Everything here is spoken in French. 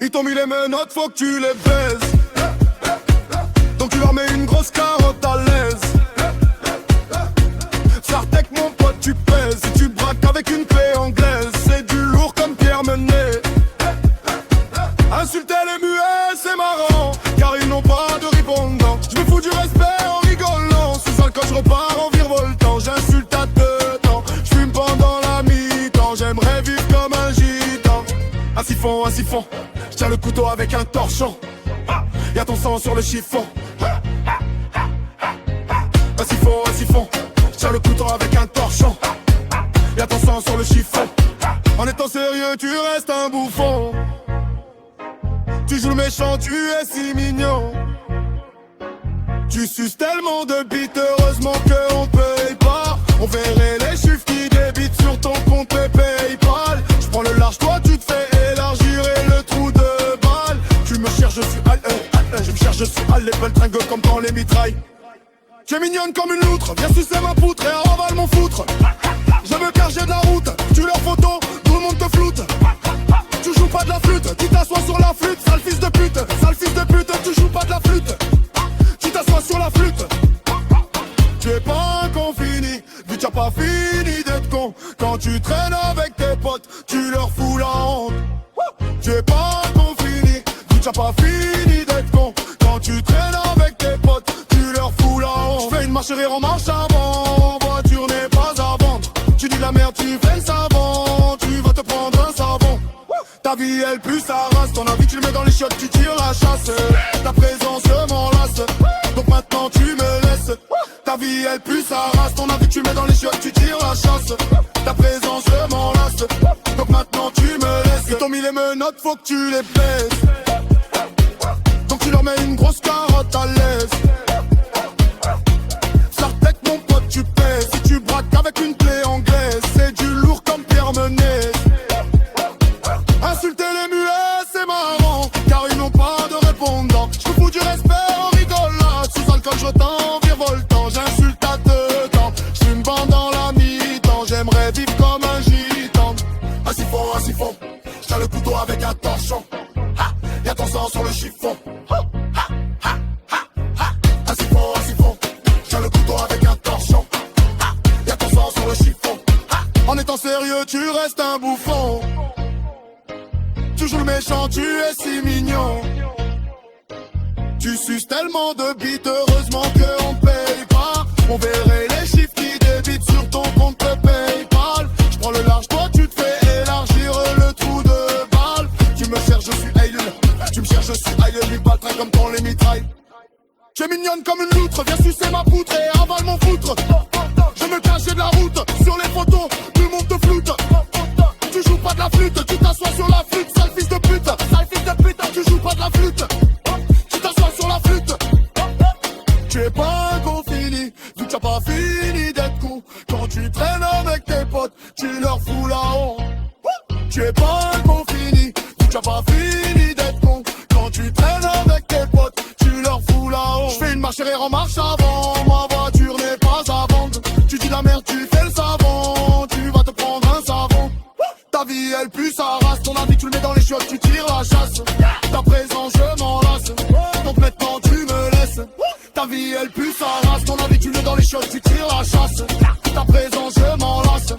Ils t'ont mis les menottes, faut que tu les baises. Donc tu leur mets une grosse carotte à l'aise. Sartec mon pote tu pèses. Si tu braques avec une clé anglaise, c'est du lourd comme Pierre Menet. Insulter les muets c'est marrant, car ils n'ont pas de répondant. Je me fous du respect en rigolant. Sous alcool je repars en virevoltant. J'insulte à deux temps, je fume pendant la mi-temps. J'aimerais vivre comme un gitan. Un siphon, je tiens le couteau avec un torchon. Y'a ton sang sur le chiffon. Un siphon, je tiens le couteau avec un torchon. Y'a ton sang sur le chiffon. En étant sérieux tu restes un bouffon. Tu joues le méchant, tu es si mignon. Tu suces tellement de bites, heureusement qu'on paye pas. On verrait les chiffres qui débitent sur ton compte PayPal. Je prends le large, toi tu te fais élargir et le trou de balle. Tu me cherches, je suis je me cherche, je suis à l'épaule tringue comme dans les mitrailles. Tu es mignonne comme une loutre, viens sucer ma poutre et avale mon foutre. Je me cache, j'ai de la route, tu leurs photos, tout le monde te floute. Tu joues pas de la flûte, tu t'assois sur la flûte, sale fils de pute, tu joues pas de la flûte, tu t'assois sur la flûte. Tu es pas un con fini, vu que t'as pas fini d'être con. Quand tu traînes avec tes potes, tu leur fous la honte. Tu es pas un con fini, vu que t'as pas fini d'être con. Quand tu traînes avec tes potes, tu leur fous la honte. Je fais une marche arrière en marche avant, voiture n'est pas à vendre. Tu dis la merde, tu fais le savant, tu vas te prendre un savon. Ta vie elle pue sa race, ton avis tu le mets dans les chiottes, tu tires la chasse. Ta présence m'enlace, donc maintenant tu me laisses. Ta vie elle pue sa race, ton avis tu le mets dans les chiottes, tu tires la chasse. Ta présence m'enlace, donc maintenant tu me laisses. Ils t'ont mis les menottes, faut que tu les baisses. Donc tu leur mets une grosse carotte à l'aise. Sartec mon pote tu pèses. Si tu braques avec une clé anglaise, c'est du lourd comme Pierre Menet. Insulter les muets c'est marrant, car ils n'ont pas de répondant. Je me fous du respect en rigolant. Sous alcool je t'en virevoltant. J'insulte à deux temps, je fume pendant la mi-temps. J'aimerais vivre comme un gitan. Un siphon, je tiens le couteau avec un torchon. Y'a ton sang sur le chiffon. Un siphon, je tiens le couteau avec un torchon. Y'a ton sang sur le chiffon. En étant sérieux tu restes un bouffon. Tu joues le méchant, tu es si mignon. Tu suces tellement de bites, heureusement qu'on paye pas. On verrait les chiffres qui débitent sur ton compte PayPal. Je prends le large, toi tu te fais élargir le trou de balle. Tu me cherches, je suis Aiden. Tu me cherches, je suis Aiden. Lui pas train comme dans les mitrailles. Tu es mignonne comme une loutre, viens sucer ma poutre et avale mon foutre. Je me cache, j'ai de la route, sur les photos, tout le monde te floute. Tu joues pas de la flûte, tu t'assois sur la flûte, sale fils de pute, tu joues pas de la flûte, tu t'assois sur la flûte. Tu es pas un con fini, vu que t'as pas fini d'être con. Quand tu traînes avec tes potes, tu leur fous la honte. Tu es pas un con fini, vu que t'as pas fini d'être con. Quand tu traînes avec tes potes, tu leur fous la honte. Je fais une marche arrière en marche avant, ma voiture n'est pas à vendre. Tu dis la merde, tu fais le savon, tu vas te prendre un savon. Ta vie elle pue sa race, ton avis tu le mets dans les chiottes, tu tires la chasse. Ta présence je m'enlace, donc maintenant tu me laisses. Ta vie elle pue sa race, ton avis tu le mets dans les chiottes, tu tires la chasse. Ta présence je m'enlace,